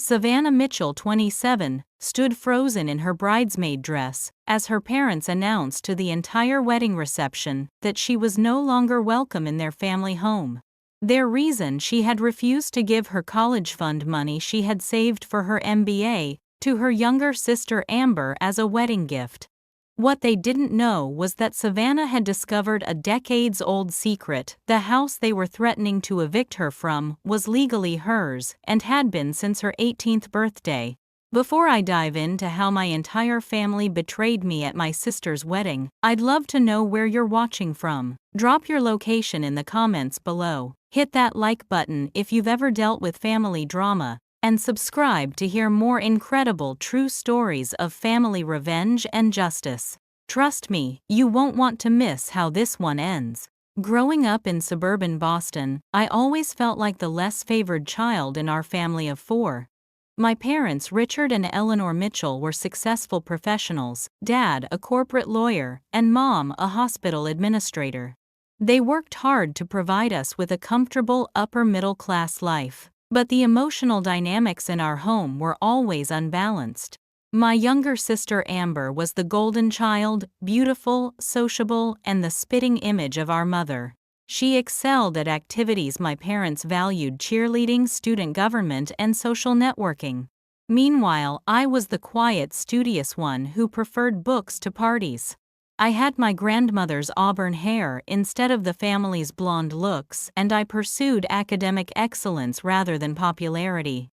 Savannah Mitchell, 27, stood frozen in her bridesmaid dress as her parents announced to the entire wedding reception that she was no longer welcome in their family home. Their reason: she had refused to give her college fund money she had saved for her MBA to her younger sister Amber as a wedding gift. What they didn't know was that Savannah had discovered a decades-old secret: the house they were threatening to evict her from was legally hers and had been since her 18th birthday. Before I dive into how my entire family betrayed me at my sister's wedding, I'd love to know where you're watching from. Drop your location in the comments below. Hit that like button if you've ever dealt with family drama, and subscribe to hear more incredible true stories of family revenge and justice. Trust me, you won't want to miss how this one ends. Growing up in suburban Boston, I always felt like the less favored child in our family of four. My parents, Richard and Eleanor Mitchell, were successful professionals: Dad, a corporate lawyer, and Mom, a hospital administrator. They worked hard to provide us with a comfortable upper-middle-class life, but the emotional dynamics in our home were always unbalanced. My younger sister Amber was the golden child, beautiful, sociable, and the spitting image of our mother. She excelled at activities my parents valued: cheerleading, student government, and social networking. Meanwhile, I was the quiet, studious one who preferred books to parties. I had my grandmother's auburn hair instead of the family's blonde looks, and I pursued academic excellence rather than popularity.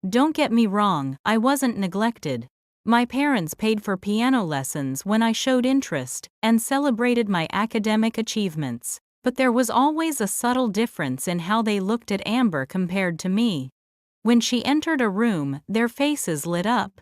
Don't get me wrong, I wasn't neglected. My parents paid for piano lessons when I showed interest and celebrated my academic achievements. But there was always a subtle difference in how they looked at Amber compared to me. When she entered a room, their faces lit up.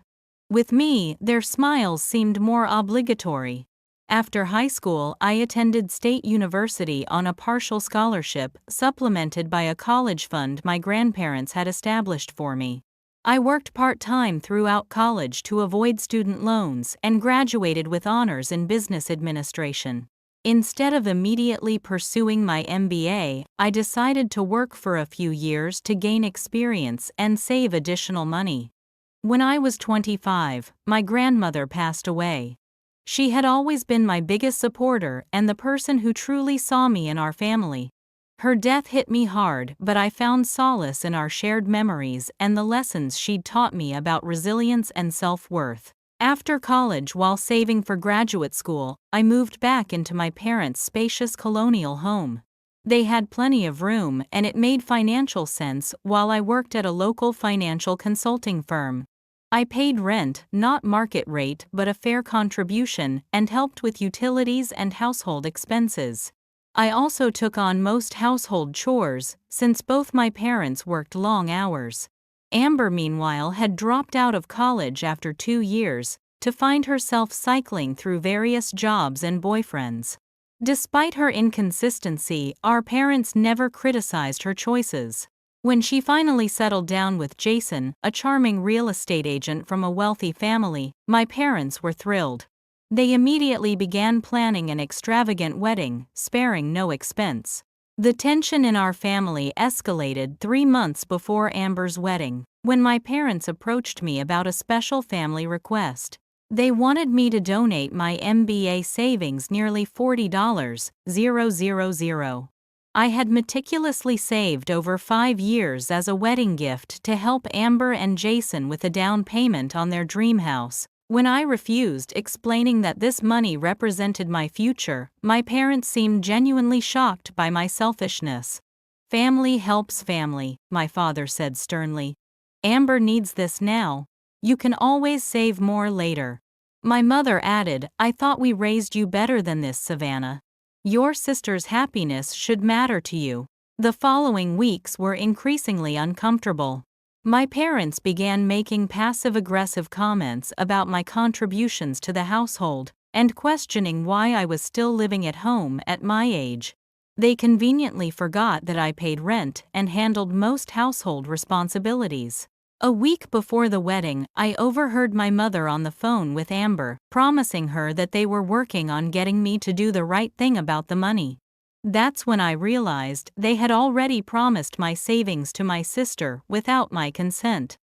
With me, their smiles seemed more obligatory. After high school, I attended State University on a partial scholarship, supplemented by a college fund my grandparents had established for me. I worked part-time throughout college to avoid student loans and graduated with honors in business administration. Instead of immediately pursuing my MBA, I decided to work for a few years to gain experience and save additional money. When I was 25, my grandmother passed away. She had always been my biggest supporter and the person who truly saw me in our family. Her death hit me hard, but I found solace in our shared memories and the lessons she'd taught me about resilience and self-worth. After college, while saving for graduate school, I moved back into my parents' spacious colonial home. They had plenty of room, and it made financial sense while I worked at a local financial consulting firm. I paid rent, not market rate but a fair contribution, and helped with utilities and household expenses. I also took on most household chores, since both my parents worked long hours. Amber, meanwhile, had dropped out of college after 2 years to find herself cycling through various jobs and boyfriends. Despite her inconsistency, our parents never criticized her choices. When she finally settled down with Jason, a charming real estate agent from a wealthy family, my parents were thrilled. They immediately began planning an extravagant wedding, sparing no expense. The tension in our family escalated 3 months before Amber's wedding, when my parents approached me about a special family request. They wanted me to donate my MBA savings, nearly $40,000. I had meticulously saved over 5 years as a wedding gift to help Amber and Jason with a down payment on their dream house. When I refused, explaining that this money represented my future, my parents seemed genuinely shocked by my selfishness. "Family helps family," my father said sternly. "Amber needs this now. You can always save more later." My mother added, "I thought we raised you better than this, Savannah. Your sister's happiness should matter to you." The following weeks were increasingly uncomfortable. My parents began making passive-aggressive comments about my contributions to the household and questioning why I was still living at home at my age. They conveniently forgot that I paid rent and handled most household responsibilities. A week before the wedding, I overheard my mother on the phone with Amber, promising her that they were working on getting me to do the right thing about the money. That's when I realized they had already promised my savings to my sister without my consent.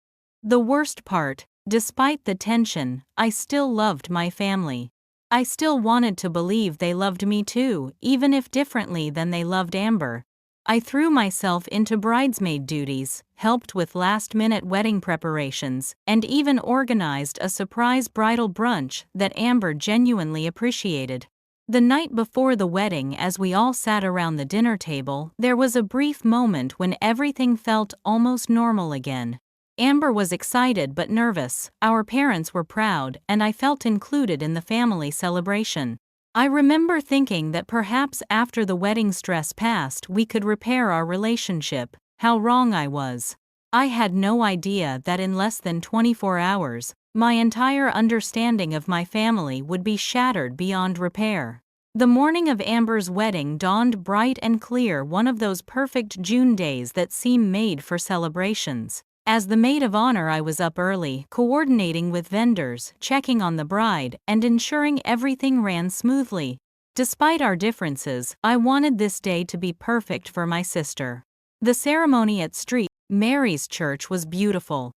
The worst part, despite the tension, I still loved my family. I still wanted to believe they loved me too, even if differently than they loved Amber. I threw myself into bridesmaid duties, helped with last-minute wedding preparations, and even organized a surprise bridal brunch that Amber genuinely appreciated. The night before the wedding, as we all sat around the dinner table, there was a brief moment when everything felt almost normal again. Amber was excited but nervous, our parents were proud, and I felt included in the family celebration. I remember thinking that perhaps after the wedding stress passed we could repair our relationship. How wrong I was. I had no idea that in less than 24 hours, my entire understanding of my family would be shattered beyond repair. The morning of Amber's wedding dawned bright and clear, one of those perfect June days that seem made for celebrations. As the maid of honor, I was up early, coordinating with vendors, checking on the bride, and ensuring everything ran smoothly. Despite our differences, I wanted this day to be perfect for my sister. The ceremony at St. Mary's Church was beautiful.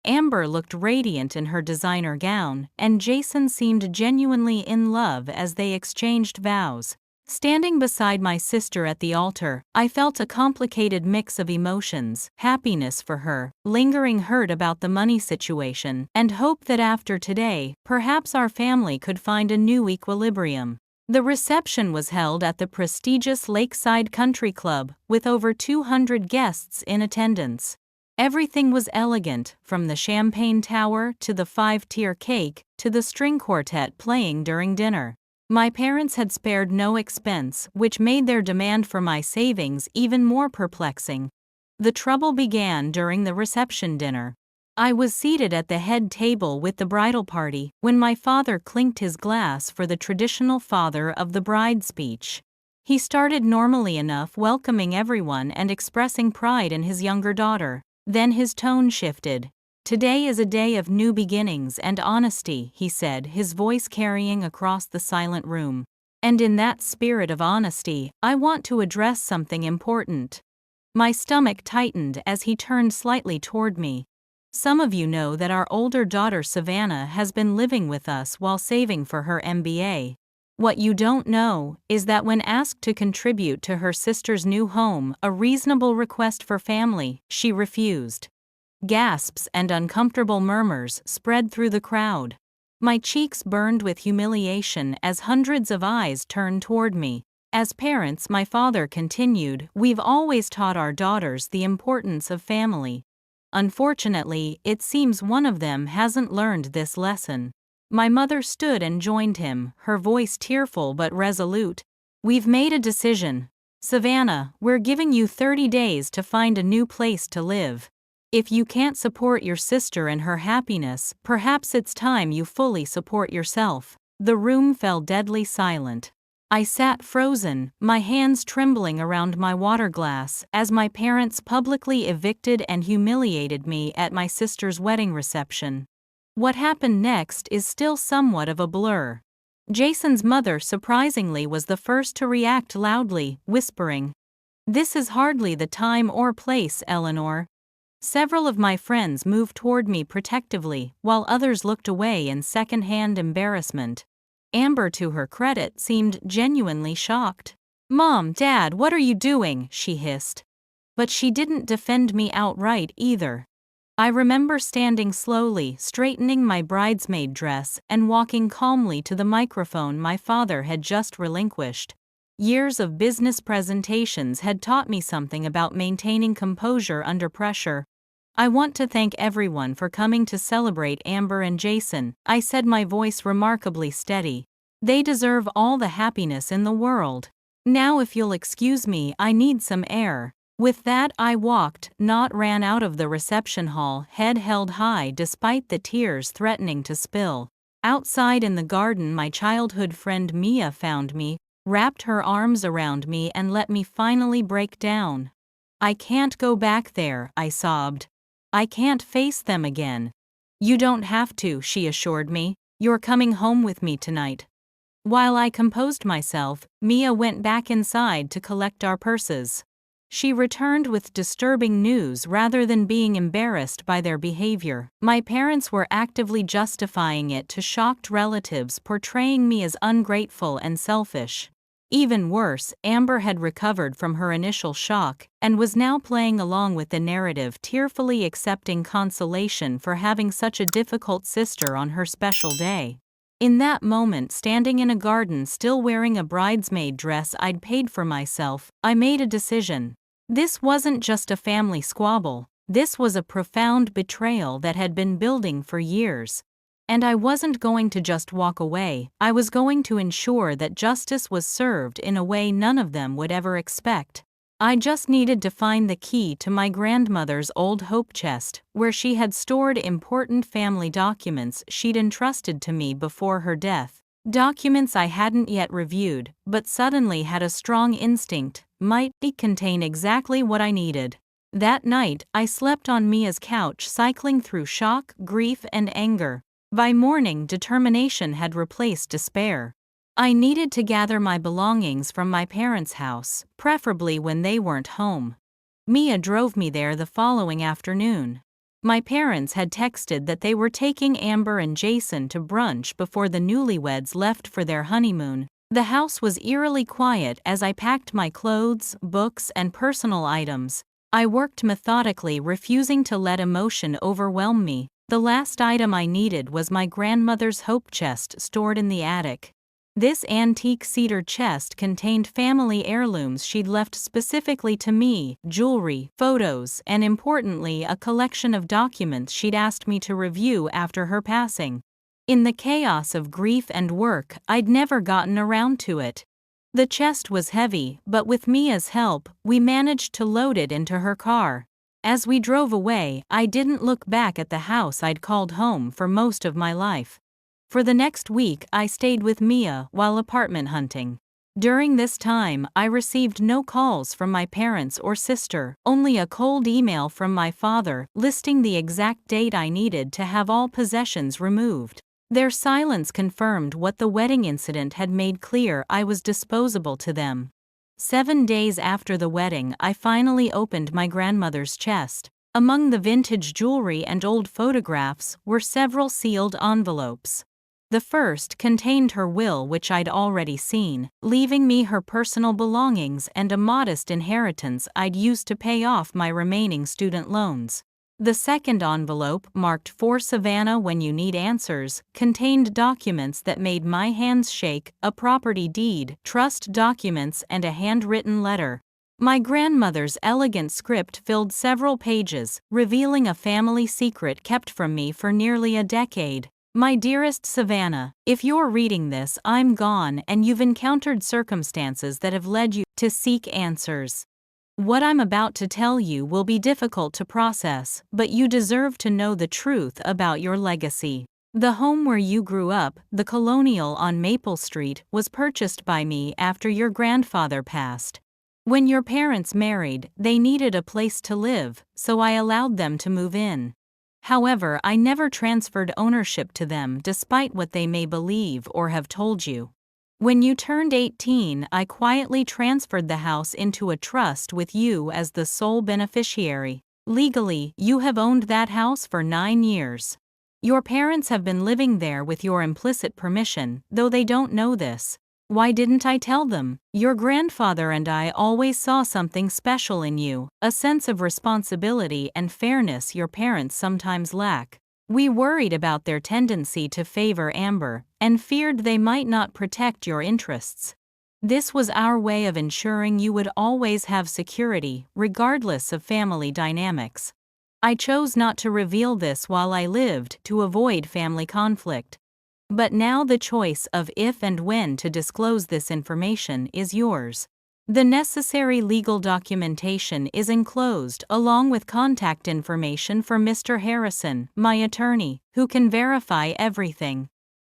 Amber looked radiant in her designer gown, and Jason seemed genuinely in love as they exchanged vows. Standing beside my sister at the altar, I felt a complicated mix of emotions: happiness for her, lingering hurt about the money situation, and hope that after today, perhaps our family could find a new equilibrium. The reception was held at the prestigious Lakeside Country Club, with over 200 guests in attendance. Everything was elegant, from the champagne tower to the 5-tier cake to the string quartet playing during dinner. My parents had spared no expense, which made their demand for my savings even more perplexing. The trouble began during the reception dinner. I was seated at the head table with the bridal party when my father clinked his glass for the traditional father of the bride speech. He started normally enough, welcoming everyone and expressing pride in his younger daughter. Then his tone shifted. "Today is a day of new beginnings and honesty," he said, his voice carrying across the silent room. "And in that spirit of honesty, I want to address something important." My stomach tightened as he turned slightly toward me. "Some of you know that our older daughter Savannah has been living with us while saving for her MBA. What you don't know is that when asked to contribute to her sister's new home, a reasonable request for family, she refused." Gasps and uncomfortable murmurs spread through the crowd. My cheeks burned with humiliation as hundreds of eyes turned toward me. "As parents," my father continued, "we've always taught our daughters the importance of family. Unfortunately, it seems one of them hasn't learned this lesson." My mother stood and joined him, her voice tearful but resolute. "We've made a decision. Savannah, we're giving you 30 days to find a new place to live. If you can't support your sister in her happiness, perhaps it's time you fully support yourself." The room fell deadly silent. I sat frozen, my hands trembling around my water glass, as my parents publicly evicted and humiliated me at my sister's wedding reception. What happened next is still somewhat of a blur. Jason's mother, surprisingly, was the first to react loudly, whispering, "This is hardly the time or place, Eleanor." Several of my friends moved toward me protectively, while others looked away in second-hand embarrassment. Amber, to her credit, seemed genuinely shocked. "Mom, Dad, what are you doing?" she hissed. But she didn't defend me outright either. I remember standing slowly, straightening my bridesmaid dress, and walking calmly to the microphone my father had just relinquished. Years of business presentations had taught me something about maintaining composure under pressure. "I want to thank everyone for coming to celebrate Amber and Jason," I said, my voice remarkably steady. "They deserve all the happiness in the world. Now, if you'll excuse me, I need some air." With that, I walked, not ran, out of the reception hall, head held high despite the tears threatening to spill. Outside in the garden, my childhood friend Mia found me, wrapped her arms around me, and let me finally break down. "I can't go back there," I sobbed. "I can't face them again." "You don't have to," she assured me. "You're coming home with me tonight." While I composed myself, Mia went back inside to collect our purses. She returned with disturbing news rather than being embarrassed by their behavior. My parents were actively justifying it to shocked relatives, portraying me as ungrateful and selfish. Even worse, Amber had recovered from her initial shock and was now playing along with the narrative, tearfully accepting consolation for having such a difficult sister on her special day. In that moment, standing in a garden still wearing a bridesmaid dress I'd paid for myself, I made a decision. This wasn't just a family squabble, this was a profound betrayal that had been building for years. And I wasn't going to just walk away, I was going to ensure that justice was served in a way none of them would ever expect. I just needed to find the key to my grandmother's old hope chest, where she had stored important family documents she'd entrusted to me before her death. Documents I hadn't yet reviewed, but suddenly had a strong instinct might contain exactly what I needed. That night, I slept on Mia's couch, cycling through shock, grief, and anger. By morning, determination had replaced despair. I needed to gather my belongings from my parents' house, preferably when they weren't home. Mia drove me there the following afternoon. My parents had texted that they were taking Amber and Jason to brunch before the newlyweds left for their honeymoon. The house was eerily quiet as I packed my clothes, books, and personal items. I worked methodically, refusing to let emotion overwhelm me. The last item I needed was my grandmother's hope chest stored in the attic. This antique cedar chest contained family heirlooms she'd left specifically to me, jewelry, photos, and importantly, a collection of documents she'd asked me to review after her passing. In the chaos of grief and work, I'd never gotten around to it. The chest was heavy, but with Mia's help, we managed to load it into her car. As we drove away, I didn't look back at the house I'd called home for most of my life. For the next week, I stayed with Mia while apartment hunting. During this time, I received no calls from my parents or sister, only a cold email from my father listing the exact date I needed to have all possessions removed. Their silence confirmed what the wedding incident had made clear: I was disposable to them. 7 days after the wedding, I finally opened my grandmother's chest. Among the vintage jewelry and old photographs were several sealed envelopes. The first contained her will, which I'd already seen, leaving me her personal belongings and a modest inheritance I'd used to pay off my remaining student loans. The second envelope, marked "For Savannah when you need answers," contained documents that made my hands shake: a property deed, trust documents, and a handwritten letter. My grandmother's elegant script filled several pages, revealing a family secret kept from me for nearly a decade. My dearest Savannah, if you're reading this, I'm gone and you've encountered circumstances that have led you to seek answers. What I'm about to tell you will be difficult to process, but you deserve to know the truth about your legacy. The home where you grew up, the Colonial on Maple Street, was purchased by me after your grandfather passed. When your parents married, they needed a place to live, so I allowed them to move in. However, I never transferred ownership to them, despite what they may believe or have told you. When you turned 18, I quietly transferred the house into a trust with you as the sole beneficiary. Legally, you have owned that house for 9 years. Your parents have been living there with your implicit permission, though they don't know this. Why didn't I tell them? Your grandfather and I always saw something special in you, a sense of responsibility and fairness your parents sometimes lack. We worried about their tendency to favor Amber, and feared they might not protect your interests. This was our way of ensuring you would always have security, regardless of family dynamics. I chose not to reveal this while I lived to avoid family conflict. But now the choice of if and when to disclose this information is yours. The necessary legal documentation is enclosed, along with contact information for Mr. Harrison, my attorney, who can verify everything.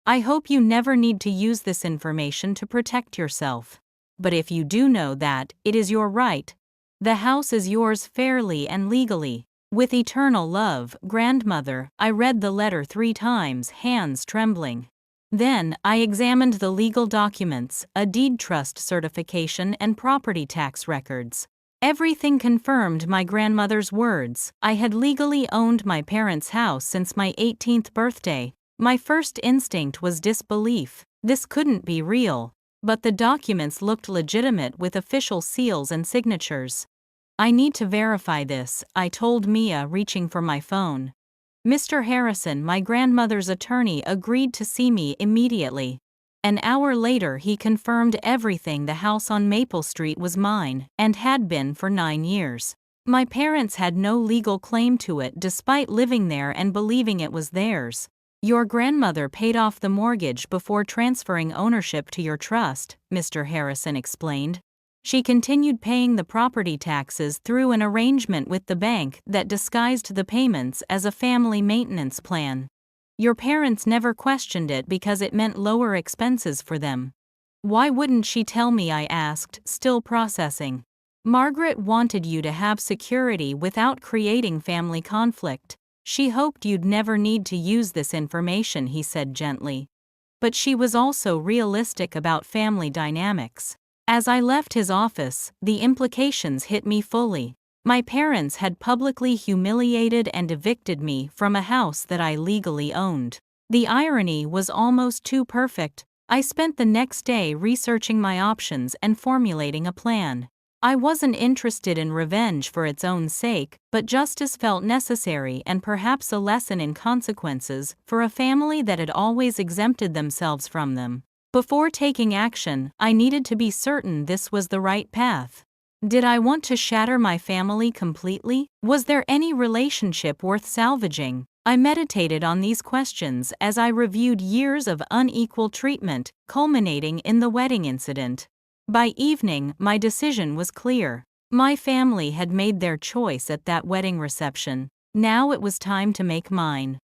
I hope you never need to use this information to protect yourself. But if you do know that, it is your right. The house is yours fairly and legally. With eternal love, Grandmother. I read the letter 3 times, hands trembling. Then, I examined the legal documents, a deed trust certification and property tax records. Everything confirmed my grandmother's words. I had legally owned my parents' house since my 18th birthday. My first instinct was disbelief. This couldn't be real. But the documents looked legitimate with official seals and signatures. I need to verify this, I told Mia, reaching for my phone. Mr. Harrison, my grandmother's attorney, agreed to see me immediately. An hour later, he confirmed everything. The house on Maple Street was mine, and had been for 9 years. My parents had no legal claim to it despite living there and believing it was theirs. Your grandmother paid off the mortgage before transferring ownership to your trust, Mr. Harrison explained. She continued paying the property taxes through an arrangement with the bank that disguised the payments as a family maintenance plan. Your parents never questioned it because it meant lower expenses for them. Why wouldn't she tell me? I asked, still processing. Margaret wanted you to have security without creating family conflict. She hoped you'd never need to use this information, he said gently. But she was also realistic about family dynamics. As I left his office, the implications hit me fully. My parents had publicly humiliated and evicted me from a house that I legally owned. The irony was almost too perfect. I spent the next day researching my options and formulating a plan. I wasn't interested in revenge for its own sake, but justice felt necessary and perhaps a lesson in consequences for a family that had always exempted themselves from them. Before taking action, I needed to be certain this was the right path. Did I want to shatter my family completely? Was there any relationship worth salvaging? I meditated on these questions as I reviewed years of unequal treatment, culminating in the wedding incident. By evening, my decision was clear. My family had made their choice at that wedding reception. Now it was time to make mine.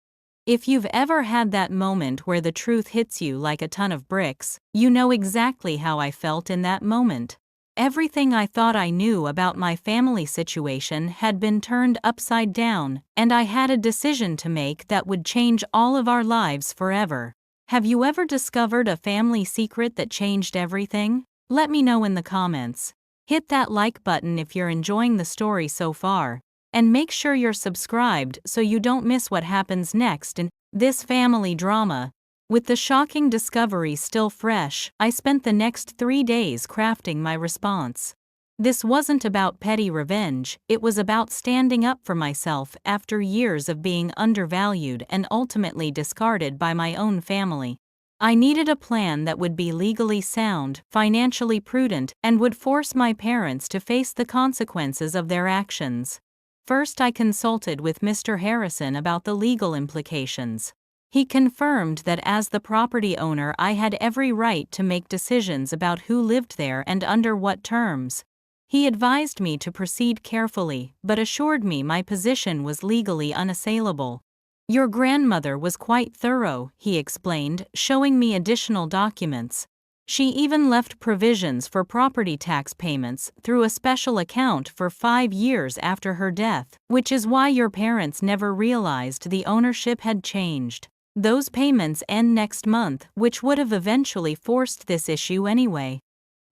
If you've ever had that moment where the truth hits you like a ton of bricks, you know exactly how I felt in that moment. Everything I thought I knew about my family situation had been turned upside down, and I had a decision to make that would change all of our lives forever. Have you ever discovered a family secret that changed everything? Let me know in the comments. Hit that like button if you're enjoying the story so far, and make sure you're subscribed so you don't miss what happens next in this family drama. With the shocking discovery still fresh, I spent the next 3 days crafting my response. This wasn't about petty revenge, it was about standing up for myself after years of being undervalued and ultimately discarded by my own family. I needed a plan that would be legally sound, financially prudent, and would force my parents to face the consequences of their actions. First, I consulted with Mr. Harrison about the legal implications. He confirmed that as the property owner, I had every right to make decisions about who lived there and under what terms. He advised me to proceed carefully, but assured me my position was legally unassailable. Your grandmother was quite thorough, he explained, showing me additional documents. She even left provisions for property tax payments through a special account for 5 years after her death, which is why your parents never realized the ownership had changed. Those payments end next month, which would have eventually forced this issue anyway.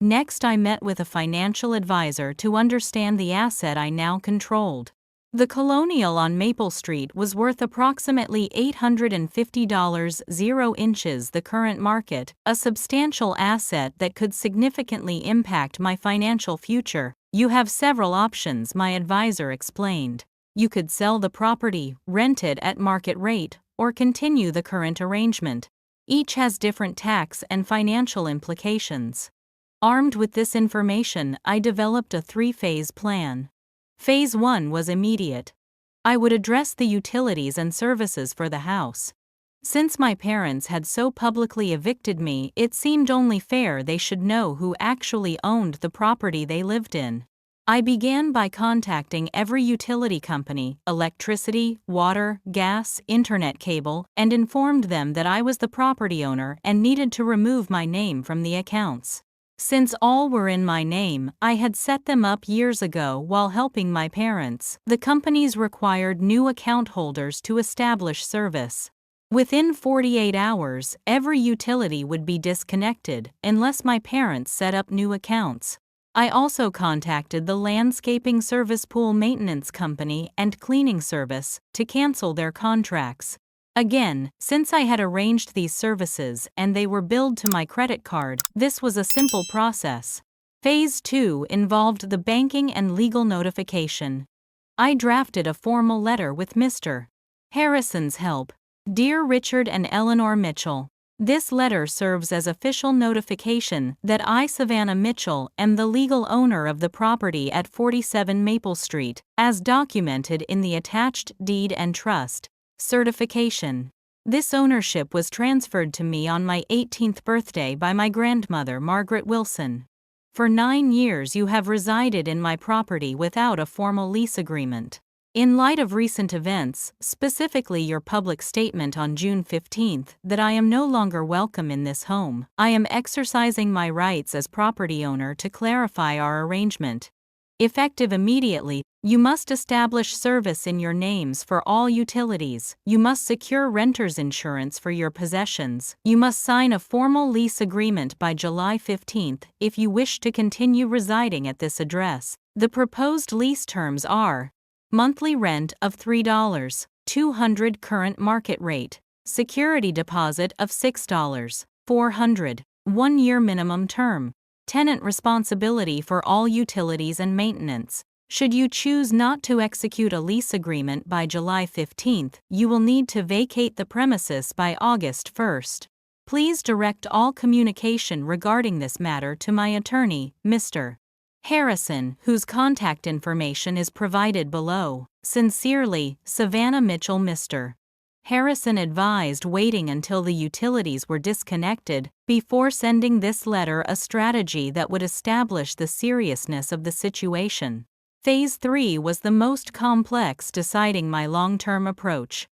Next, I met with a financial advisor to understand the asset I now controlled. The Colonial on Maple Street was worth approximately $850, 0 inches the current market, a substantial asset that could significantly impact my financial future. You have several options, my advisor explained. You could sell the property, rent it at market rate, or continue the current arrangement. Each has different tax and financial implications. Armed with this information, I developed a 3-phase plan. Phase 1 was immediate. I would address the utilities and services for the house. Since my parents had so publicly evicted me, it seemed only fair they should know who actually owned the property they lived in. I began by contacting every utility company, electricity, water, gas, internet cable, and informed them that I was the property owner and needed to remove my name from the accounts. Since all were in my name, I had set them up years ago while helping my parents. The companies required new account holders to establish service. Within 48 hours, every utility would be disconnected unless my parents set up new accounts. I also contacted the landscaping service pool maintenance company and cleaning service to cancel their contracts. Again, since I had arranged these services and they were billed to my credit card, this was a simple process. Phase 2 involved the banking and legal notification. I drafted a formal letter with Mr. Harrison's help. Dear Richard and Eleanor Mitchell, this letter serves as official notification that I, Savannah Mitchell, am the legal owner of the property at 47 Maple Street, as documented in the attached deed and trust certification. This ownership was transferred to me on my 18th birthday by my grandmother, Margaret Wilson. For 9 years you have resided in my property without a formal lease agreement. In light of recent events, specifically your public statement on June 15 that I am no longer welcome in this home, I am exercising my rights as property owner to clarify our arrangement. Effective immediately, you must establish service in your names for all utilities, you must secure renter's insurance for your possessions, you must sign a formal lease agreement by July 15 if you wish to continue residing at this address. The proposed lease terms are monthly rent of $3, $200 current market rate, security deposit of $6, $400, 1-year minimum term, tenant responsibility for all utilities and maintenance. Should you choose not to execute a lease agreement by July 15, you will need to vacate the premises by August 1. Please direct all communication regarding this matter to my attorney, Mr. Harrison, whose contact information is provided below. Sincerely, Savannah Mitchell. Mr. Harrison advised waiting until the utilities were disconnected before sending this letter, a strategy that would establish the seriousness of the situation. Phase 3 was the most complex, deciding my long-term approach.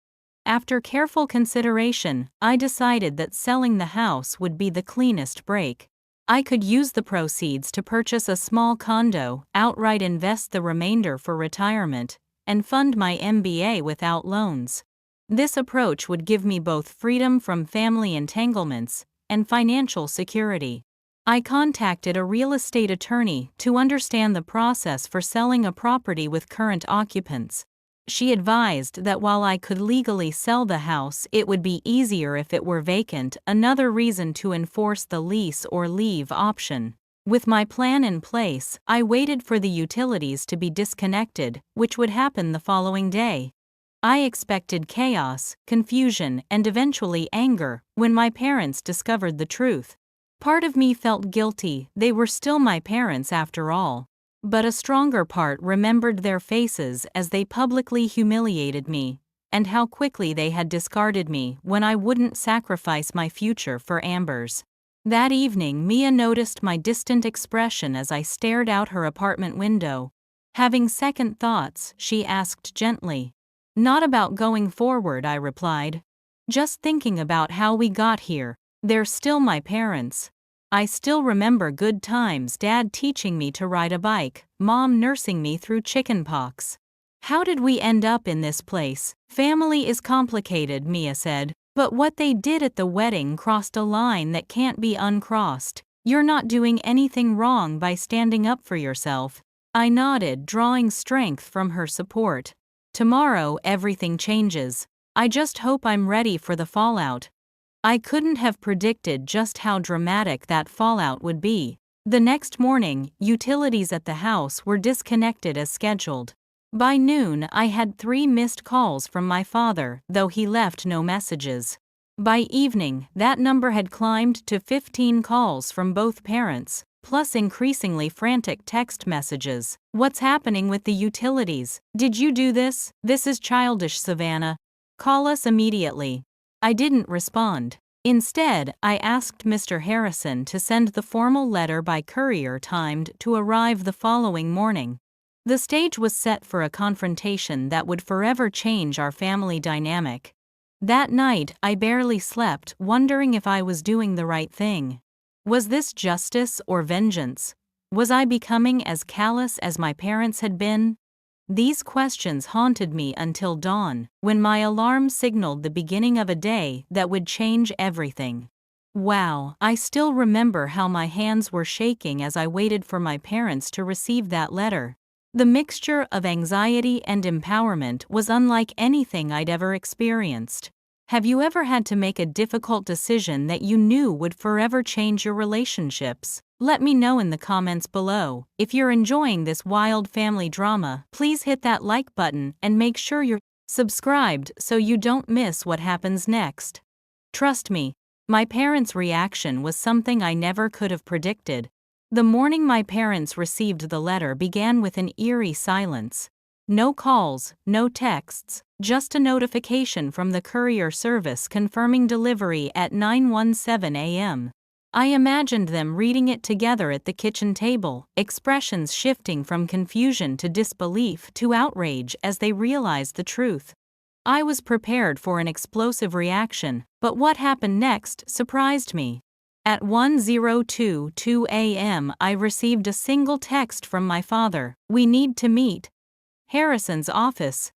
After careful consideration, I decided that selling the house would be the cleanest break. I could use the proceeds to purchase a small condo, outright invest the remainder for retirement, and fund my MBA without loans. This approach would give me both freedom from family entanglements and financial security. I contacted a real estate attorney to understand the process for selling a property with current occupants. She advised that while I could legally sell the house, it would be easier if it were vacant, another reason to enforce the lease or leave option. With my plan in place, I waited for the utilities to be disconnected, which would happen the following day. I expected chaos, confusion, and eventually anger when my parents discovered the truth. Part of me felt guilty, they were still my parents after all. But a stronger part remembered their faces as they publicly humiliated me, and how quickly they had discarded me when I wouldn't sacrifice my future for Amber's. That evening, Mia noticed my distant expression as I stared out her apartment window. Having second thoughts, she asked gently. Not about going forward, I replied. Just thinking about how we got here. They're still my parents. I still remember good times, Dad teaching me to ride a bike, Mom nursing me through chickenpox. How did we end up in this place? Family is complicated, Mia said, but what they did at the wedding crossed a line that can't be uncrossed. You're not doing anything wrong by standing up for yourself. I nodded, drawing strength from her support. Tomorrow everything changes. I just hope I'm ready for the fallout. I couldn't have predicted just how dramatic that fallout would be. The next morning, utilities at the house were disconnected as scheduled. By noon, I had 3 missed calls from my father, though he left no messages. By evening, that number had climbed to 15 calls from both parents, plus increasingly frantic text messages. What's happening with the utilities? Did you do this? This is childish, Savannah. Call us immediately. I didn't respond. Instead, I asked Mr. Harrison to send the formal letter by courier, timed to arrive the following morning. The stage was set for a confrontation that would forever change our family dynamic. That night, I barely slept, wondering if I was doing the right thing. Was this justice or vengeance? Was I becoming as callous as my parents had been? These questions haunted me until dawn, when my alarm signaled the beginning of a day that would change everything. Wow, I still remember how my hands were shaking as I waited for my parents to receive that letter. The mixture of anxiety and empowerment was unlike anything I'd ever experienced. Have you ever had to make a difficult decision that you knew would forever change your relationships? Let me know in the comments below. If you're enjoying this wild family drama, please hit that like button and make sure you're subscribed so you don't miss what happens next. Trust me, my parents' reaction was something I never could have predicted. The morning my parents received the letter began with an eerie silence. No calls, no texts, just a notification from the courier service confirming delivery at 9:17 a.m. I imagined them reading it together at the kitchen table, expressions shifting from confusion to disbelief to outrage as they realized the truth. I was prepared for an explosive reaction, but what happened next surprised me. At 10:22 a.m. I received a single text from my father: "We need to meet. Harrison's office.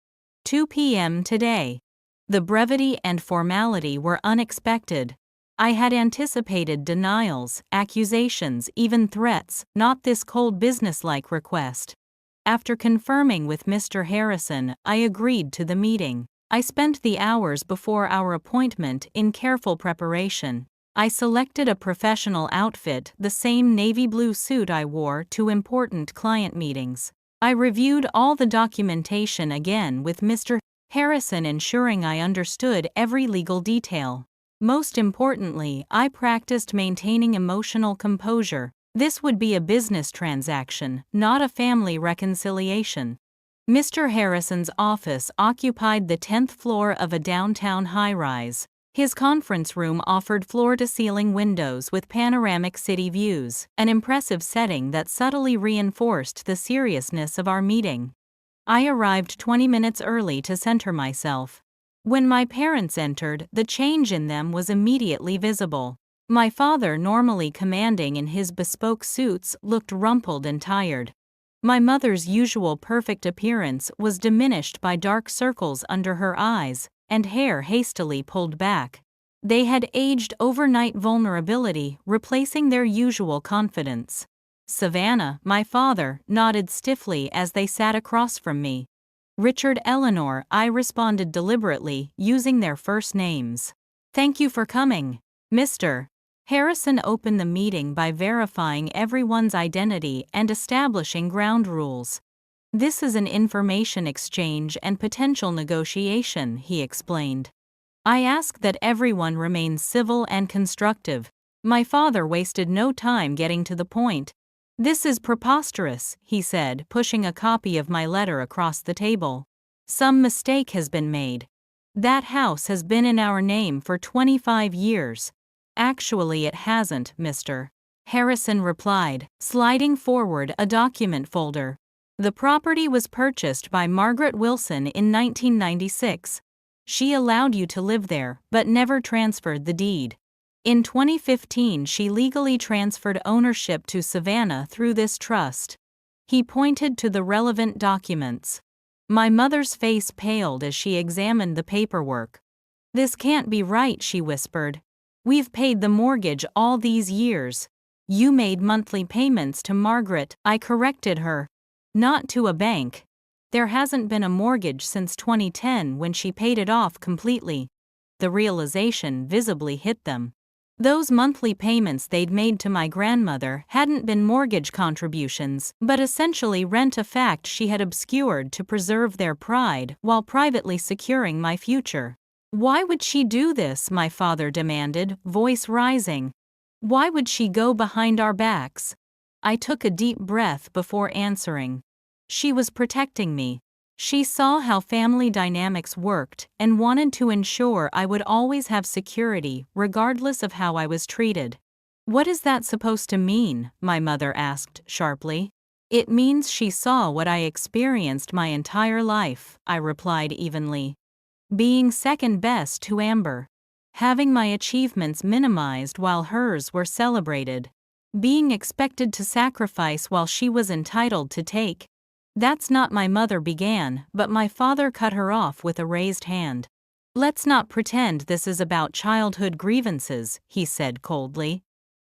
2 p.m. today." The brevity and formality were unexpected. I had anticipated denials, accusations, even threats, not this cold businesslike request. After confirming with Mr. Harrison, I agreed to the meeting. I spent the hours before our appointment in careful preparation. I selected a professional outfit, the same navy blue suit I wore to important client meetings. I reviewed all the documentation again with Mr. Harrison, ensuring I understood every legal detail. Most importantly, I practiced maintaining emotional composure. This would be a business transaction, not a family reconciliation. Mr. Harrison's office occupied the 10th floor of a downtown high-rise. His conference room offered floor-to-ceiling windows with panoramic city views, an impressive setting that subtly reinforced the seriousness of our meeting. I arrived 20 minutes early to center myself. When my parents entered, the change in them was immediately visible. My father, normally commanding in his bespoke suits, looked rumpled and tired. My mother's usual perfect appearance was diminished by dark circles under her eyes and hair hastily pulled back. They had aged overnight vulnerability, replacing their usual confidence. Savannah, my father, nodded stiffly as they sat across from me. Richard, Eleanor, I responded deliberately, using their first names. "Thank you for coming, Mr. Harrison opened the meeting by verifying everyone's identity and establishing ground rules. "This is an information exchange and potential negotiation," he explained. "I ask that everyone remains civil and constructive." My father wasted no time getting to the point. "This is preposterous," he said, pushing a copy of my letter across the table. "Some mistake has been made. That house has been in our name for 25 years. "Actually, it hasn't, Mr. Harrison replied, sliding forward a document folder. "The property was purchased by Margaret Wilson in 1996. She allowed you to live there, but never transferred the deed. In 2015, she legally transferred ownership to Savannah through this trust." He pointed to the relevant documents. My mother's face paled as she examined the paperwork. "This can't be right," she whispered. "We've paid the mortgage all these years." "You made monthly payments to Margaret," I corrected her. "Not to a bank. There hasn't been a mortgage since 2010 when she paid it off completely." The realization visibly hit them. Those monthly payments they'd made to my grandmother hadn't been mortgage contributions, but essentially rent, a fact she had obscured to preserve their pride while privately securing my future. "Why would she do this?" my father demanded, voice rising. "Why would she go behind our backs?" I took a deep breath before answering. "She was protecting me. She saw how family dynamics worked and wanted to ensure I would always have security, regardless of how I was treated." "What is that supposed to mean?" my mother asked sharply. "It means she saw what I experienced my entire life," I replied evenly. Being second best to Amber. Having my achievements minimized while hers were celebrated. Being expected to sacrifice while she was entitled to take. "That's not," my mother began, but my father cut her off with a raised hand. Let's not pretend this is about childhood grievances, he said coldly.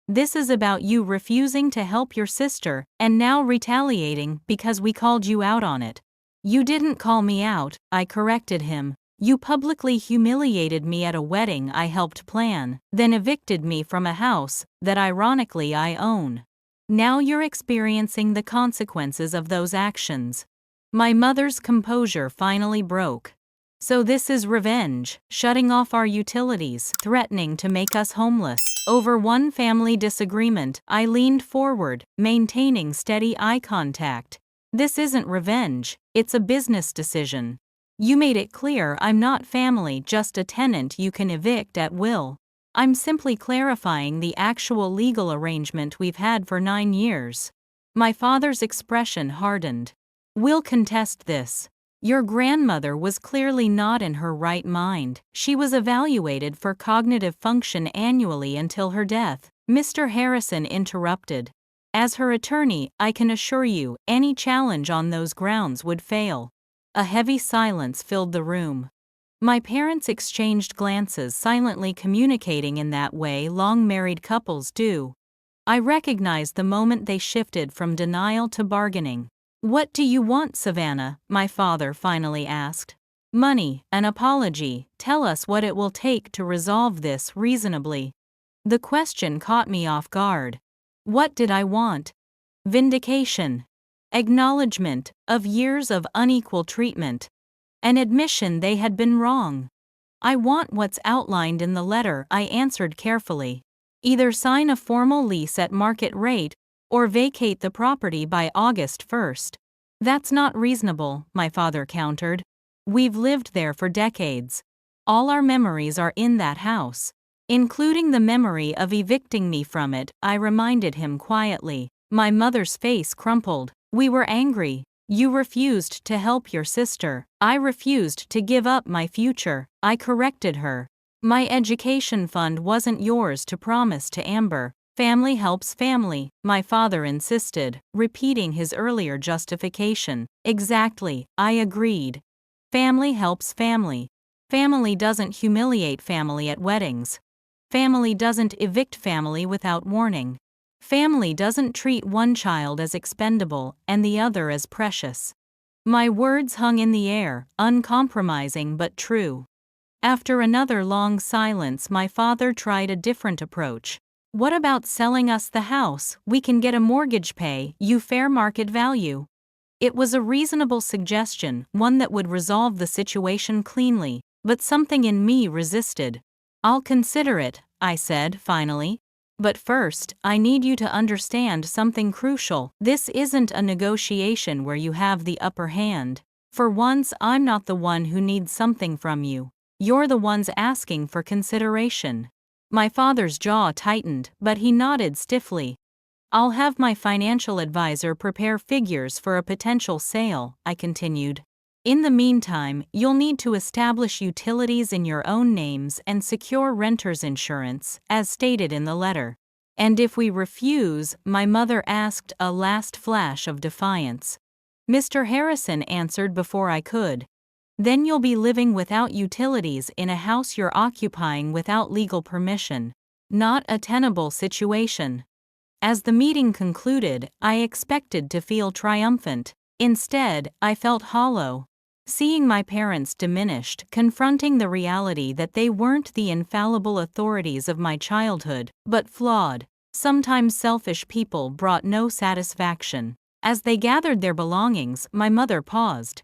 This is about you refusing to help your sister and now retaliating because we called you out on it. You didn't call me out, I corrected him. You publicly humiliated me at a wedding I helped plan, then evicted me from a house that ironically I own. Now you're experiencing the consequences of those actions. My mother's composure finally broke. So this is revenge, shutting off our utilities, threatening to make us homeless. Over one family disagreement, I leaned forward, maintaining steady eye contact. This isn't revenge, it's a business decision. You made it clear I'm not family, just a tenant you can evict at will. I'm simply clarifying the actual legal arrangement we've had for 9 years. My father's expression hardened. We'll contest this. Your grandmother was clearly not in her right mind. She was evaluated for cognitive function annually until her death. Mr. Harrison interrupted. As her attorney, I can assure you, any challenge on those grounds would fail. A heavy silence filled the room. My parents exchanged glances, silently communicating in that way long-married couples do. I recognized the moment they shifted from denial to bargaining. What do you want, Savannah? My father finally asked. Money, an apology. Tell us what it will take to resolve this reasonably. The question caught me off guard. What did I want? Vindication. Acknowledgement of years of unequal treatment. An admission they had been wrong. I want what's outlined in the letter, I answered carefully. Either sign a formal lease at market rate, or vacate the property by August 1st. That's not reasonable, my father countered. We've lived there for decades. All our memories are in that house. Including the memory of evicting me from it, I reminded him quietly. My mother's face crumpled. We were angry. You refused to help your sister. I refused to give up my future. I corrected her. My education fund wasn't yours to promise to Amber. Family helps family, my father insisted, repeating his earlier justification. Exactly, I agreed. Family helps family. Family doesn't humiliate family at weddings. Family doesn't evict family without warning. Family doesn't treat one child as expendable and the other as precious. My words hung in the air, uncompromising but true. After another long silence, my father tried a different approach. What about selling us the house? We can get a mortgage, pay you fair market value. It was a reasonable suggestion, one that would resolve the situation cleanly, but something in me resisted. I'll consider it, I said finally. But first, I need you to understand something crucial. This isn't a negotiation where you have the upper hand. For once, I'm not the one who needs something from you. You're the ones asking for consideration. My father's jaw tightened, but he nodded stiffly. I'll have my financial advisor prepare figures for a potential sale, I continued. In the meantime, you'll need to establish utilities in your own names and secure renter's insurance, as stated in the letter. And if we refuse, my mother asked, a last flash of defiance. Mr. Harrison answered before I could. Then you'll be living without utilities in a house you're occupying without legal permission. Not a tenable situation. As the meeting concluded, I expected to feel triumphant. Instead, I felt hollow. Seeing my parents diminished, confronting the reality that they weren't the infallible authorities of my childhood, but flawed, sometimes selfish people brought no satisfaction. As they gathered their belongings, my mother paused.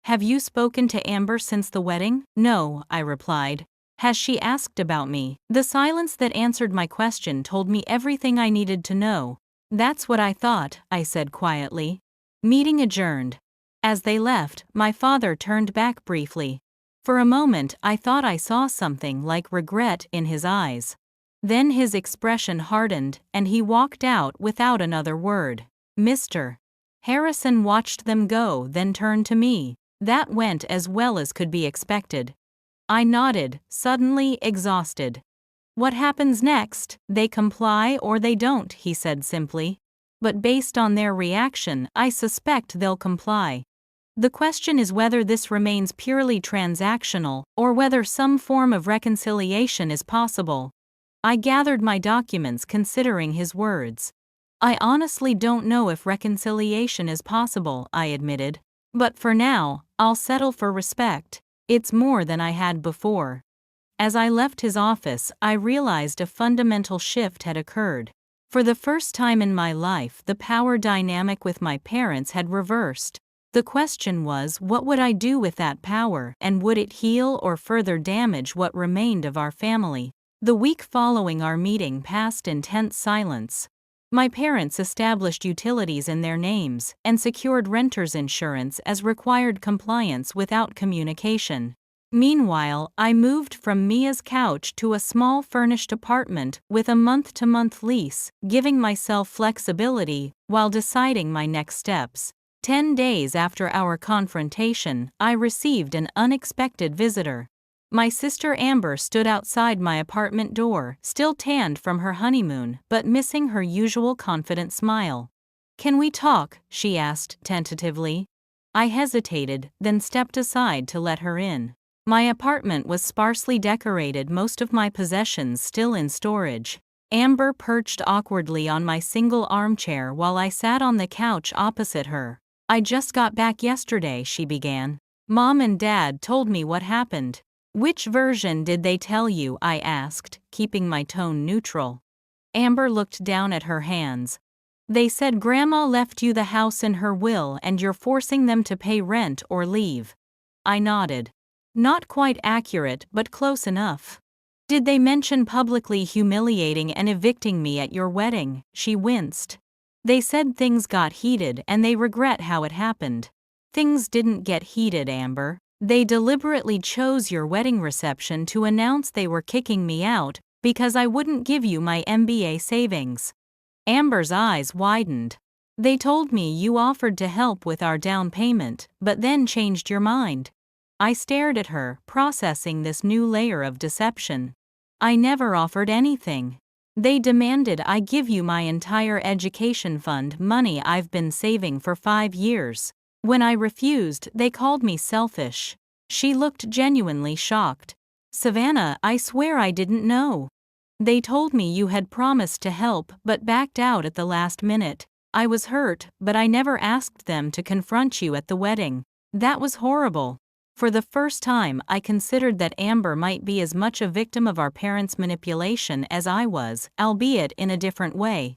Have you spoken to Amber since the wedding? No, I replied. Has she asked about me? The silence that answered my question told me everything I needed to know. That's what I thought, I said quietly. Meeting adjourned. As they left, my father turned back briefly. For a moment, I thought I saw something like regret in his eyes. Then his expression hardened, and he walked out without another word. Mr. Harrison watched them go, then turned to me. That went as well as could be expected. I nodded, suddenly exhausted. What happens next? They comply or they don't, he said simply. But based on their reaction, I suspect they'll comply. The question is whether this remains purely transactional or whether some form of reconciliation is possible. I gathered my documents considering his words. I honestly don't know if reconciliation is possible, I admitted. But for now, I'll settle for respect. It's more than I had before. As I left his office, I realized a fundamental shift had occurred. For the first time in my life, the power dynamic with my parents had reversed. The question was, what would I do with that power, and would it heal or further damage what remained of our family? The week following our meeting passed in tense silence. My parents established utilities in their names and secured renter's insurance as required compliance without communication. Meanwhile, I moved from Mia's couch to a small furnished apartment with a month-to-month lease, giving myself flexibility while deciding my next steps. 10 days after our confrontation, I received an unexpected visitor. My sister Amber stood outside my apartment door, still tanned from her honeymoon but missing her usual confident smile. "Can we talk?" she asked tentatively. I hesitated, then stepped aside to let her in. My apartment was sparsely decorated, most of my possessions still in storage. Amber perched awkwardly on my single armchair while I sat on the couch opposite her. "I just got back yesterday," she began. "Mom and Dad told me what happened." "Which version did they tell you?" I asked, keeping my tone neutral. Amber looked down at her hands. "They said Grandma left you the house in her will and you're forcing them to pay rent or leave." I nodded. "Not quite accurate, but close enough." "Did they mention publicly humiliating and evicting me at your wedding?" She winced. "They said things got heated and they regret how it happened." "Things didn't get heated, Amber. They deliberately chose your wedding reception to announce they were kicking me out because I wouldn't give you my MBA savings." Amber's eyes widened. "They told me you offered to help with our down payment, but then changed your mind." I stared at her, processing this new layer of deception. "I never offered anything. They demanded I give you my entire education fund, money I've been saving for 5 years. When I refused, they called me selfish." She looked genuinely shocked. "Savannah, I swear I didn't know. They told me you had promised to help but backed out at the last minute. I was hurt, but I never asked them to confront you at the wedding. That was horrible." For the first time, I considered that Amber might be as much a victim of our parents' manipulation as I was, albeit in a different way.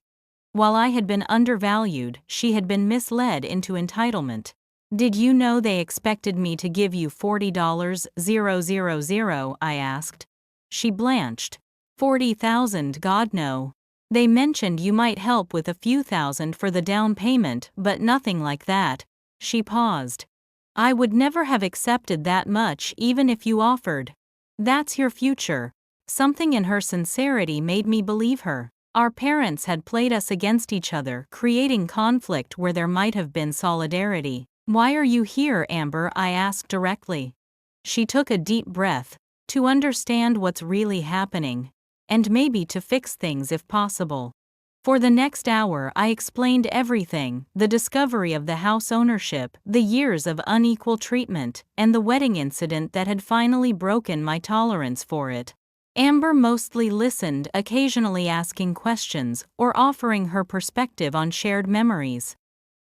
While I had been undervalued, she had been misled into entitlement. "Did you know they expected me to give you $40,000, I asked. She blanched. $40,000, God no. They mentioned you might help with a few thousand for the down payment, but nothing like that." She paused. "I would never have accepted that much even if you offered." "That's your future." Something in her sincerity made me believe her. Our parents had played us against each other, creating conflict where there might have been solidarity. "Why are you here, Amber?" I asked directly. She took a deep breath. "To understand what's really happening. And maybe to fix things if possible." For the next hour I explained everything: the discovery of the house ownership, the years of unequal treatment, and the wedding incident that had finally broken my tolerance for it. Amber mostly listened, occasionally asking questions or offering her perspective on shared memories.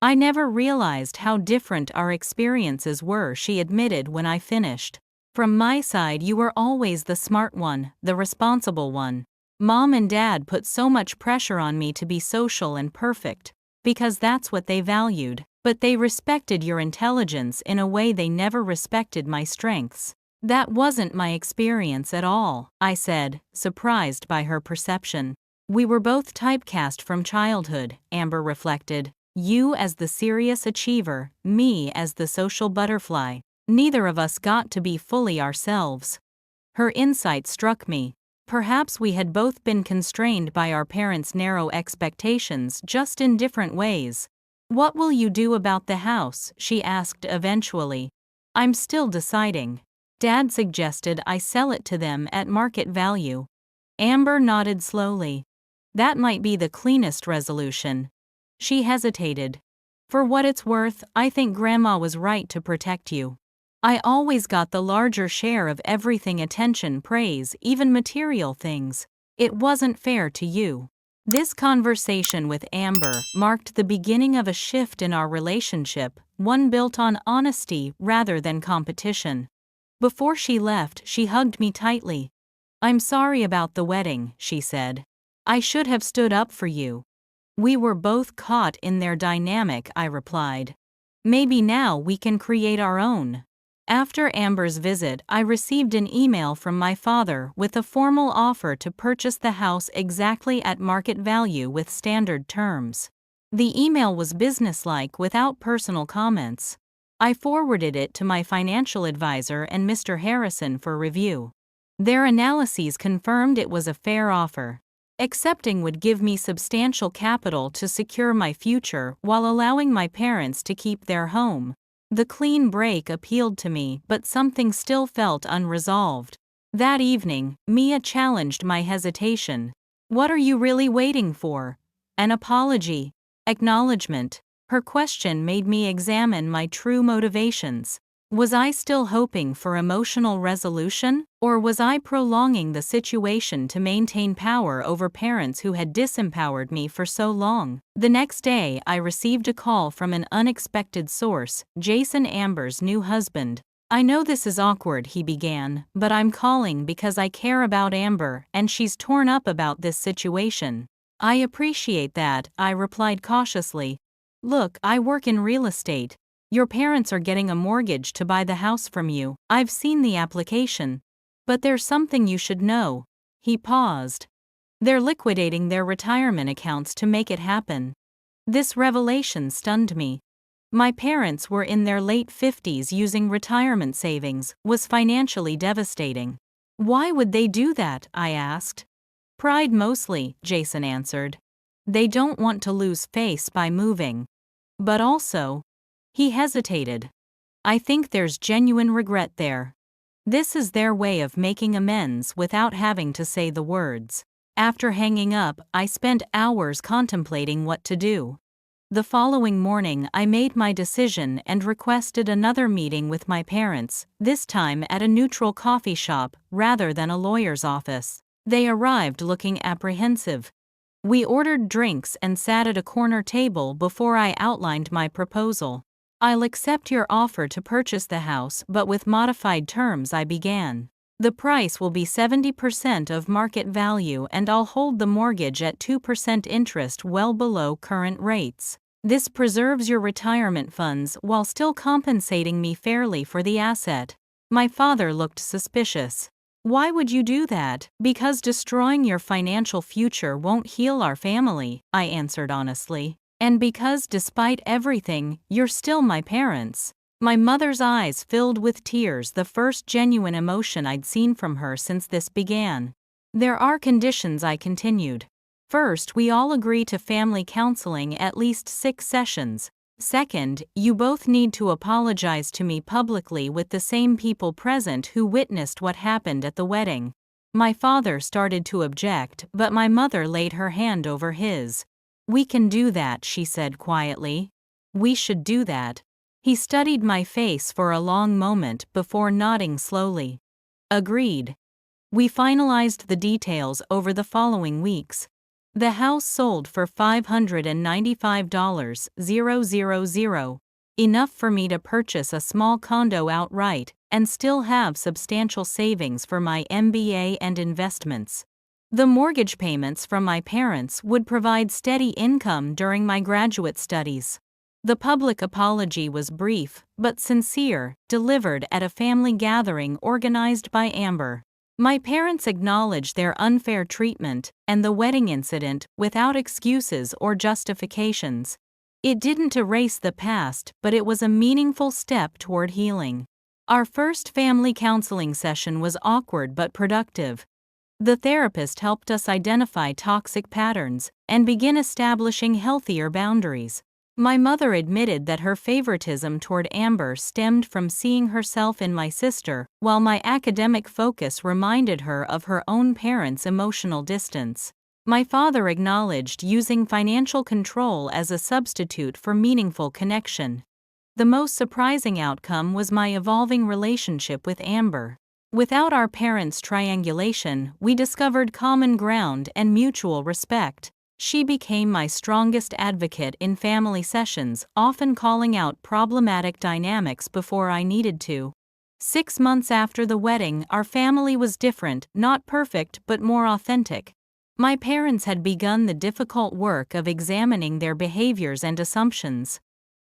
"I never realized how different our experiences were," she admitted when I finished. "From my side, you were always the smart one, the responsible one. Mom and Dad put so much pressure on me to be social and perfect, because that's what they valued, but they respected your intelligence in a way they never respected my strengths." "That wasn't my experience at all," I said, surprised by her perception. "We were both typecast from childhood," Amber reflected. "You as the serious achiever, me as the social butterfly. Neither of us got to be fully ourselves." Her insight struck me. Perhaps we had both been constrained by our parents' narrow expectations, just in different ways. "What will you do about the house?" she asked eventually. "I'm still deciding. Dad suggested I sell it to them at market value." Amber nodded slowly. "That might be the cleanest resolution." She hesitated. For what it's worth, I think Grandma was right to protect you. I always got the larger share of everything: attention, praise, even material things. It wasn't fair to you. This conversation with Amber marked the beginning of a shift in our relationship, one built on honesty rather than competition. Before she left, she hugged me tightly. "I'm sorry about the wedding," she said. "I should have stood up for you." "We were both caught in their dynamic," I replied. "Maybe now we can create our own." After Amber's visit, I received an email from my father with a formal offer to purchase the house exactly at market value with standard terms. The email was businesslike, without personal comments. I forwarded it to my financial advisor and Mr. Harrison for review. Their analyses confirmed it was a fair offer. Accepting would give me substantial capital to secure my future while allowing my parents to keep their home. The clean break appealed to me, but something still felt unresolved. That evening, Mia challenged my hesitation. "What are you really waiting for? An apology? Acknowledgement?" Her question made me examine my true motivations. Was I still hoping for emotional resolution, or was I prolonging the situation to maintain power over parents who had disempowered me for so long? The next day, I received a call from an unexpected source: Jason, Amber's new husband. "I know this is awkward," he began, "but I'm calling because I care about Amber, and she's torn up about this situation." "I appreciate that," I replied cautiously. "Look, I work in real estate. Your parents are getting a mortgage to buy the house from you. I've seen the application. But there's something you should know." He paused. "They're liquidating their retirement accounts to make it happen." This revelation stunned me. My parents were in their late 50s. Using retirement savings was financially devastating. "Why would they do that?" I asked. "Pride mostly," Jason answered. "They don't want to lose face by moving. But also—" He hesitated. "I think there's genuine regret there. This is their way of making amends without having to say the words." After hanging up, I spent hours contemplating what to do. The following morning, I made my decision and requested another meeting with my parents, this time at a neutral coffee shop rather than a lawyer's office. They arrived looking apprehensive. We ordered drinks and sat at a corner table before I outlined my proposal. "I'll accept your offer to purchase the house, but with modified terms," I began. "The price will be 70% of market value, and I'll hold the mortgage at 2% interest, well below current rates. This preserves your retirement funds while still compensating me fairly for the asset." My father looked suspicious. "Why would you do that?" "Because destroying your financial future won't heal our family," I answered honestly. "And because, despite everything, you're still my parents." My mother's eyes filled with tears, the first genuine emotion I'd seen from her since this began. "There are conditions," I continued. "First, we all agree to family counseling at least 6 sessions. Second, you both need to apologize to me publicly with the same people present who witnessed what happened at the wedding." My father started to object, but my mother laid her hand over his. "We can do that," she said quietly. "We should do that." He studied my face for a long moment before nodding slowly. "Agreed." We finalized the details over the following weeks. The house sold for $595,000, enough for me to purchase a small condo outright and still have substantial savings for my MBA and investments. The mortgage payments from my parents would provide steady income during my graduate studies. The public apology was brief but sincere, delivered at a family gathering organized by Amber. My parents acknowledged their unfair treatment and the wedding incident without excuses or justifications. It didn't erase the past, but it was a meaningful step toward healing. Our first family counseling session was awkward but productive. The therapist helped us identify toxic patterns and begin establishing healthier boundaries. My mother admitted that her favoritism toward Amber stemmed from seeing herself in my sister, while my academic focus reminded her of her own parents' emotional distance. My father acknowledged using financial control as a substitute for meaningful connection. The most surprising outcome was my evolving relationship with Amber. Without our parents' triangulation, we discovered common ground and mutual respect. She became my strongest advocate in family sessions, often calling out problematic dynamics before I needed to. 6 months after the wedding, our family was different, not perfect but more authentic. My parents had begun the difficult work of examining their behaviors and assumptions.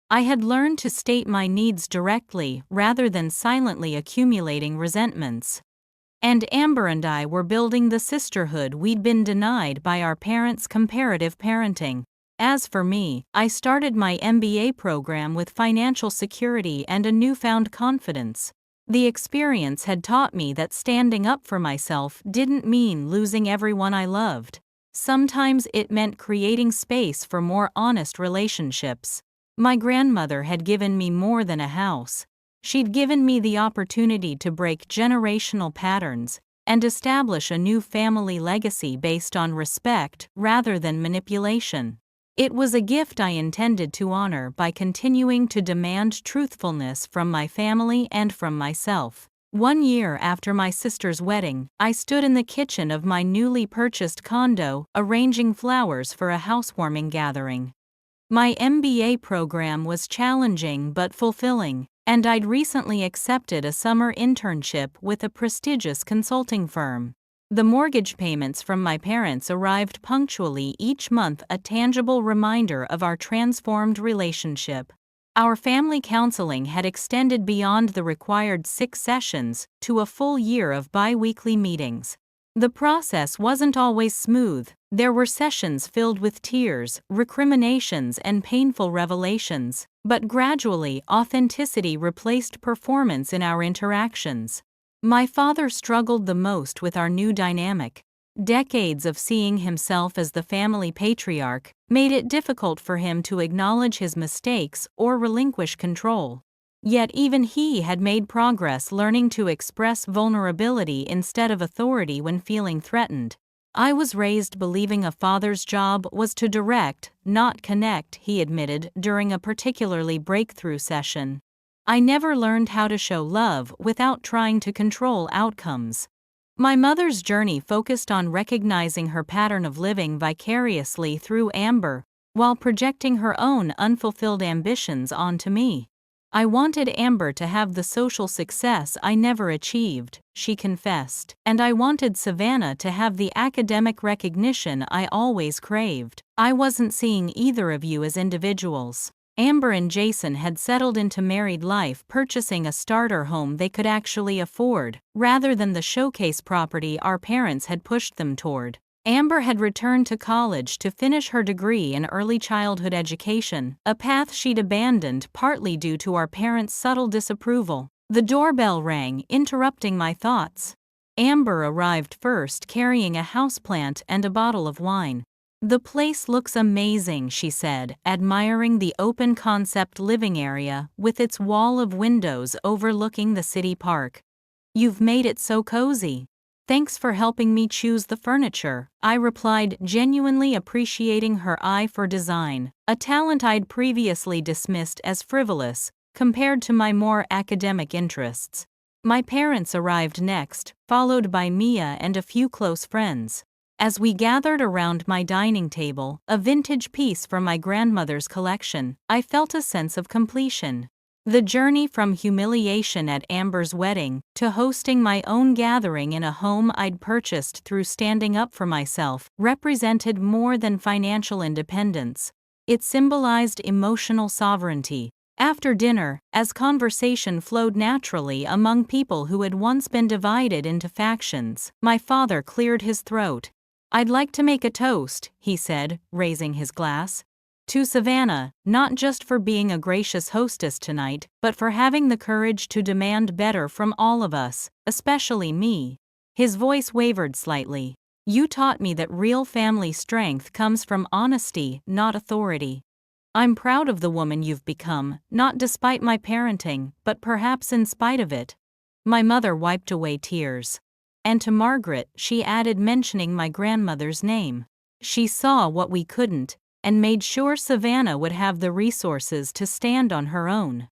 I had learned to state my needs directly rather than silently accumulating resentments. And Amber and I were building the sisterhood we'd been denied by our parents' comparative parenting. As for me, I started my MBA program with financial security and a newfound confidence. The experience had taught me that standing up for myself didn't mean losing everyone I loved. Sometimes it meant creating space for more honest relationships. My grandmother had given me more than a house. She'd given me the opportunity to break generational patterns and establish a new family legacy based on respect rather than manipulation. It was a gift I intended to honor by continuing to demand truthfulness from my family and from myself. 1 year after my sister's wedding, I stood in the kitchen of my newly purchased condo, arranging flowers for a housewarming gathering. My MBA program was challenging but fulfilling, and I'd recently accepted a summer internship with a prestigious consulting firm. The mortgage payments from my parents arrived punctually each month, a tangible reminder of our transformed relationship. Our family counseling had extended beyond the required 6 sessions to a full year of bi-weekly meetings. The process wasn't always smooth. There were sessions filled with tears, recriminations, and painful revelations, but gradually authenticity replaced performance in our interactions. My father struggled the most with our new dynamic. Decades of seeing himself as the family patriarch made it difficult for him to acknowledge his mistakes or relinquish control. Yet even he had made progress learning to express vulnerability instead of authority when feeling threatened. I was raised believing a father's job was to direct, not connect, he admitted during a particularly breakthrough session. I never learned how to show love without trying to control outcomes. My mother's journey focused on recognizing her pattern of living vicariously through Amber, while projecting her own unfulfilled ambitions onto me. I wanted Amber to have the social success I never achieved, she confessed, and I wanted Savannah to have the academic recognition I always craved. I wasn't seeing either of you as individuals. Amber and Jason had settled into married life, purchasing a starter home they could actually afford, rather than the showcase property our parents had pushed them toward. Amber had returned to college to finish her degree in early childhood education, a path she'd abandoned partly due to our parents' subtle disapproval. The doorbell rang, interrupting my thoughts. Amber arrived first, carrying a houseplant and a bottle of wine. "The place looks amazing," she said, admiring the open-concept living area with its wall of windows overlooking the city park. "You've made it so cozy." "Thanks for helping me choose the furniture," I replied, genuinely appreciating her eye for design, a talent I'd previously dismissed as frivolous compared to my more academic interests. My parents arrived next, followed by Mia and a few close friends. As we gathered around my dining table, a vintage piece from my grandmother's collection, I felt a sense of completion. The journey from humiliation at Amber's wedding to hosting my own gathering in a home I'd purchased through standing up for myself represented more than financial independence. It symbolized emotional sovereignty. After dinner, as conversation flowed naturally among people who had once been divided into factions, my father cleared his throat. "I'd like to make a toast," he said, raising his glass. "To Savannah, not just for being a gracious hostess tonight, but for having the courage to demand better from all of us, especially me." His voice wavered slightly. "You taught me that real family strength comes from honesty, not authority. I'm proud of the woman you've become, not despite my parenting, but perhaps in spite of it." My mother wiped away tears. "And to Margaret," she added, mentioning my grandmother's name. She saw what we couldn't, and made sure Savannah would have the resources to stand on her own.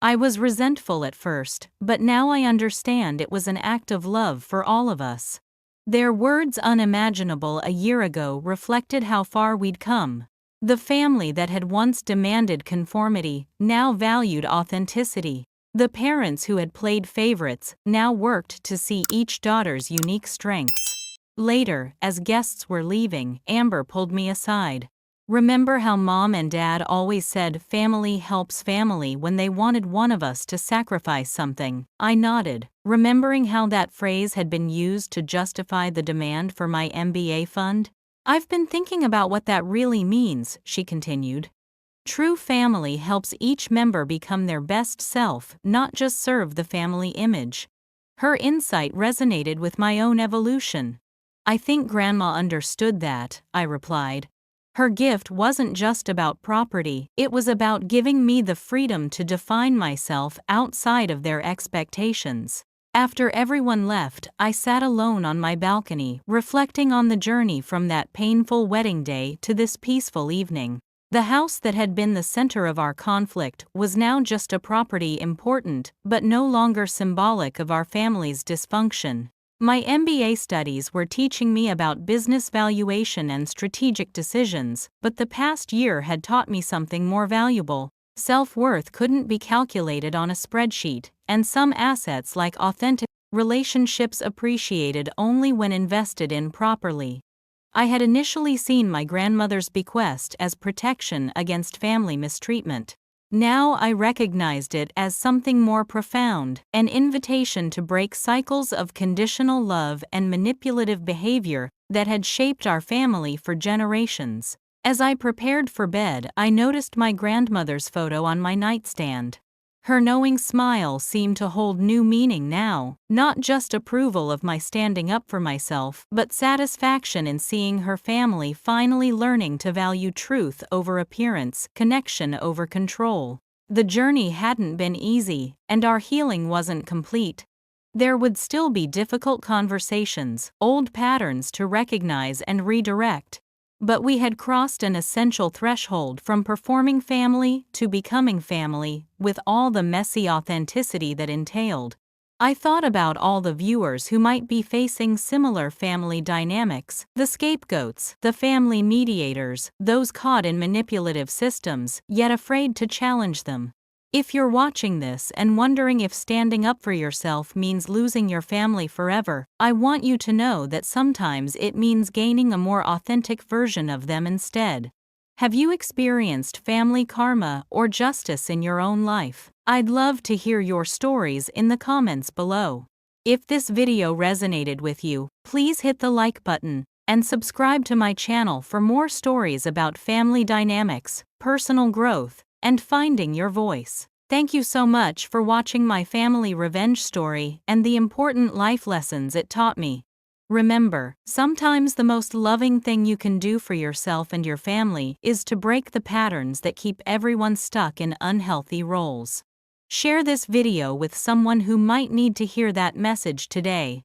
I was resentful at first, but now I understand it was an act of love for all of us. Their words, unimaginable a year ago, reflected how far we'd come. The family that had once demanded conformity now valued authenticity. The parents who had played favorites now worked to see each daughter's unique strengths. Later, as guests were leaving, Amber pulled me aside. "Remember how Mom and Dad always said family helps family when they wanted one of us to sacrifice something?" I nodded, remembering how that phrase had been used to justify the demand for my MBA fund. "I've been thinking about what that really means," she continued. "True family helps each member become their best self, not just serve the family image." Her insight resonated with my own evolution. "I think Grandma understood that," I replied. "Her gift wasn't just about property, it was about giving me the freedom to define myself outside of their expectations." After everyone left, I sat alone on my balcony, reflecting on the journey from that painful wedding day to this peaceful evening. The house that had been the center of our conflict was now just a property, important, but no longer symbolic of our family's dysfunction. My MBA studies were teaching me about business valuation and strategic decisions, but the past year had taught me something more valuable. Self-worth couldn't be calculated on a spreadsheet, and some assets, like authentic relationships, appreciated only when invested in properly. I had initially seen my grandmother's bequest as protection against family mistreatment. Now I recognized it as something more profound, an invitation to break cycles of conditional love and manipulative behavior that had shaped our family for generations. As I prepared for bed, I noticed my grandmother's photo on my nightstand. Her knowing smile seemed to hold new meaning now, not just approval of my standing up for myself, but satisfaction in seeing her family finally learning to value truth over appearance, connection over control. The journey hadn't been easy, and our healing wasn't complete. There would still be difficult conversations, old patterns to recognize and redirect. But we had crossed an essential threshold from performing family to becoming family, with all the messy authenticity that entailed. I thought about all the viewers who might be facing similar family dynamics: the scapegoats, the family mediators, those caught in manipulative systems, yet afraid to challenge them. If you're watching this and wondering if standing up for yourself means losing your family forever, I want you to know that sometimes it means gaining a more authentic version of them instead. Have you experienced family karma or justice in your own life? I'd love to hear your stories in the comments below. If this video resonated with you, please hit the like button and subscribe to my channel for more stories about family dynamics, personal growth, and finding your voice. Thank you so much for watching my family revenge story and the important life lessons it taught me. Remember, sometimes the most loving thing you can do for yourself and your family is to break the patterns that keep everyone stuck in unhealthy roles. Share this video with someone who might need to hear that message today.